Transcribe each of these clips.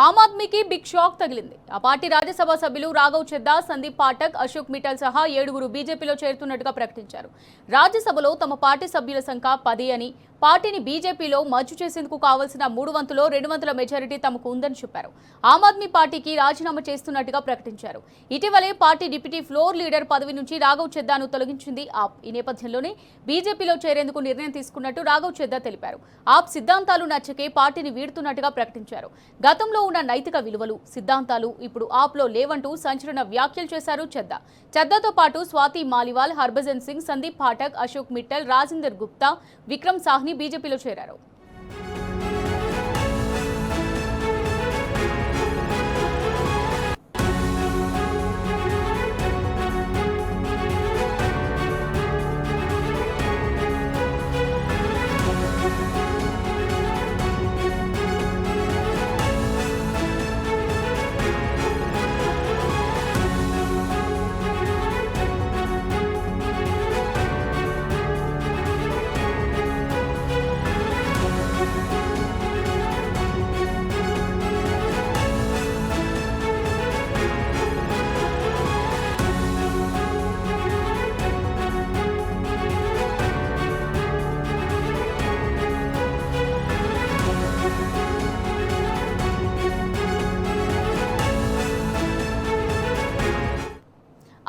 ఆమ్ ఆద్మీకి big shock తగిలింది. ఆ party Rajya Sabha సభ్యులు రాఘవ్ చెద్దా, సందీప్ పాఠక్, అశోక్ మిట్టల్ సహా 7 బీజేపీలో చేరుతున్నట్టుగా ప్రకటించారు. రాజ్యసభలో తమ పార్టీ సభ్యుల సంఖ్య 10 అని, పార్టీని బీజేపీలో మర్జు చేసేందుకు కావాల్సిన 3 వంతులో 2 వంతుల మెజారిటీ తమకు ఉందని చెప్పారు. ఆమ్ ఆద్మీ పార్టీకి రాజీనామా చేస్తున్నట్టుగా ప్రకటించారు. ఇటీవలే పార్టీ డిప్యూటీ ఫ్లోర్ లీడర్ పదవి నుంచి రాఘవ్ చెద్దాను తొలగించింది ఆప్. ఈ నేపథ్యంలోనే బీజేపీలో చేరేందుకు నిర్ణయం తీసుకున్నట్టు రాఘవ్ చెద్దా తెలిపారు. ఆప్ సిద్ధాంతాలు నచ్చకే పార్టీని వీడుతున్నట్టుగా ప్రకటించారు. గతంలో ఉన్న నైతిక విలువలు, సిద్ధాంతాలు ఇప్పుడు ఆప్లో లేవంటూ సంచలన వ్యాఖ్యలు చేశారు చెద్దా. చెద్దాతో పాటు స్వాతి మాలివాల్, హర్భజన్ సింగ్, సందీప్ పాఠక్, అశోక్ మిట్టల్, రాజిందర్ గుప్తా, విక్రమ్ సాహ్ని బీజేపీలో చేరారు.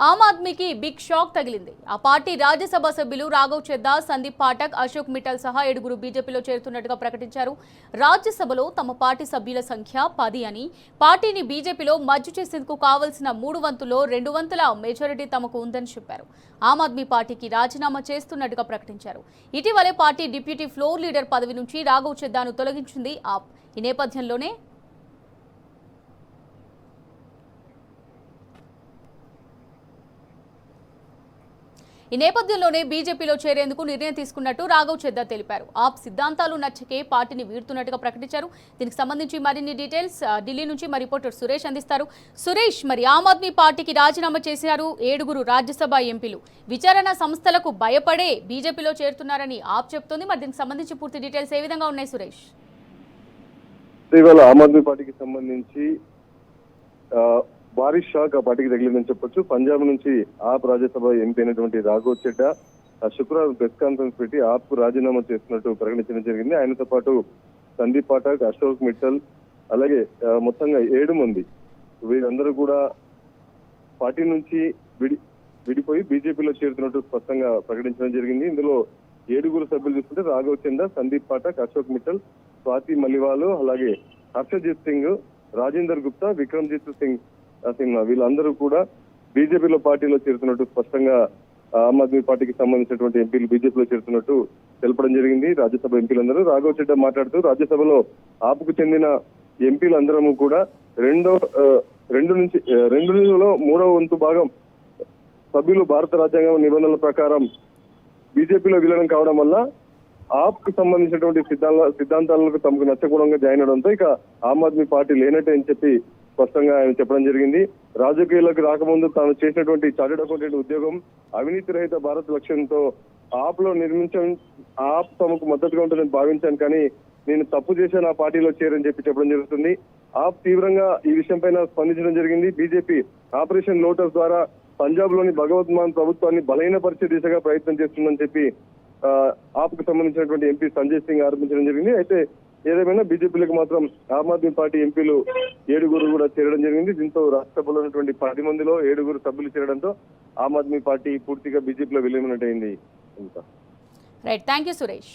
ఆమ్ ఆద్మీకి బిగ్ షాక్ తగిలింది. ఆ పార్టీ రాజ్యసభ సభ్యులు రాఘవ్ చెద్దా, సందీప్ పాఠక్, అశోక్ మిట్టల్ సహా 7 బీజేపీలో చేరుతున్నట్టుగా ప్రకటించారు. రాజ్యసభలో తమ పార్టీ సభ్యుల సంఖ్య 10 అని, పార్టీని బీజేపీలో మర్జు చేసేందుకు కావాల్సిన 3 వంతులో 2 వంతుల మెజారిటీ తమకు ఉందని చెప్పారు. ఆమ్ ఆద్మీ పార్టీకి రాజీనామా చేస్తున్నట్టుగా ప్రకటించారు. ఇటీవలే పార్టీ డిప్యూటీ ఫ్లోర్ లీడర్ పదవి నుంచి రాఘవ్ చెద్దాను తొలగించింది ఆప్. ఈ నేపథ్యంలోనే బీజేపీలో చేరేందుకు నిర్ణయం తీసుకున్నట్టు రాఘవ్ చెద్దా తెలిపారు. ఆప్ సిద్ధాంతాలు నచ్చకే పార్టీని వీడుతున్నట్టుగా ప్రకటించారు. దీనికి సంబంధించి మరిన్ని డీటెయిల్స్ ఢిల్లీ నుంచి మా రిపోర్టర్ సురేష్ అందిస్తారు. సురేష్, మరి ఆమ్ ఆద్మీ పార్టీకి రాజీనామా చేశారు 7 రాజ్యసభ ఎంపీలు. విచారణ సంస్థలకు భయపడే బీజేపీలో చేరుతున్నారని ఆప్ చెప్తోంది. మరి దీనికి సంబంధించి పూర్తి డీటెయిల్స్ ఏ విధంగా ఉన్నాయి సురేష్? ఇవాళ ఆమ్ ఆద్మీ పార్టీకి సంబంధించి భారీ షాక్ ఆ పార్టీకి తగిలిందని చెప్పొచ్చు. పంజాబ్ నుంచి ఆప్ రాజ్యసభ ఎంపీ అయినటువంటి రాఘవ్ చెడ్డా శుక్రవారం ప్రెస్ కాన్ఫరెన్స్ పెట్టి ఆప్ కు రాజీనామా చేస్తున్నట్టు ప్రకటించడం జరిగింది. ఆయనతో పాటు సందీప్ పాఠక్, అశోక్ మిట్టల్, అలాగే మొత్తంగా 7 మంది వీరందరూ కూడా పార్టీ నుంచి విడిపోయి బీజేపీలో చేరుతున్నట్టు స్పష్టంగా ప్రకటించడం జరిగింది. ఇందులో 7 సభ్యులు చూస్తుంటే రాఘవ్ చెందా, సందీప్ పాఠక్, అశోక్ మిట్టల్, స్వాతి మలివాల్, అలాగే హర్షజిత్ సింగ్, రాజేందర్ గుప్తా, విక్రమ్జిత్ సింగ్ వీళ్ళందరూ కూడా బీజేపీలో పార్టీలో చేరుతున్నట్టు స్పష్టంగా ఆమ్ ఆద్మీ పార్టీకి సంబంధించినటువంటి ఎంపీలు బీజేపీలో చేరుతున్నట్టు తెలపడం జరిగింది. రాజ్యసభ ఎంపీలందరూ రాఘవ్ చెడ్డా మాట్లాడుతూ రాజ్యసభలో ఆపుకు చెందిన ఎంపీలందరూ కూడా రెండులో 3వ వంతు భాగం సభ్యులు భారత రాజ్యాంగం నిబంధనల ప్రకారం బీజేపీలో విలీనం కావడం వల్ల ఆప్ కు సంబంధించినటువంటి సిద్ధాంతాలకు తమకు నచ్చకూడంగా జాయిన్ అవడంతో ఇక ఆమ్ ఆద్మీ పార్టీ లేనట్టే అని చెప్పి స్పష్టంగా ఆయన చెప్పడం జరిగింది. రాజకీయాలకు రాకముందు తాను చేసినటువంటి చార్టెడ్ అకౌంటెంట్ ఉద్యోగం అవినీతి రహిత భారత్ లక్ష్యంతో ఆప్ లో ఆప్ తమకు మద్దతుగా ఉంటుందని భావించాను, కానీ నేను తప్పు చేశాను ఆ పార్టీలో చేరని చెప్పడం జరుగుతుంది. ఆప్ తీవ్రంగా ఈ విషయం పైన స్పందించడం జరిగింది. బీజేపీ ఆపరేషన్ లోటస్ ద్వారా పంజాబ్ లోని భగవత్ మాన్ ప్రభుత్వాన్ని బలహీనపరిచే దిశగా ప్రయత్నం చేస్తుందని చెప్పి ఆప్ కు సంబంధించినటువంటి ఎంపీ సంజయ్ సింగ్ ఆరోపించడం జరిగింది. అయితే ఏదేమైనా బీజేపీలకు మాత్రం ఆమ్ ఆద్మీ పార్టీ ఎంపీలు 7 కూడా చేరడం జరిగింది. దీంతో రాజ్యసభలో ఉన్నటువంటి 10 మందిలో 7 సభ్యులు చేరడంతో ఆమ్ ఆద్మీ పార్టీ పూర్తిగా బీజేపీలో విలీనమైనట్టయింది. Right, thank you Suresh.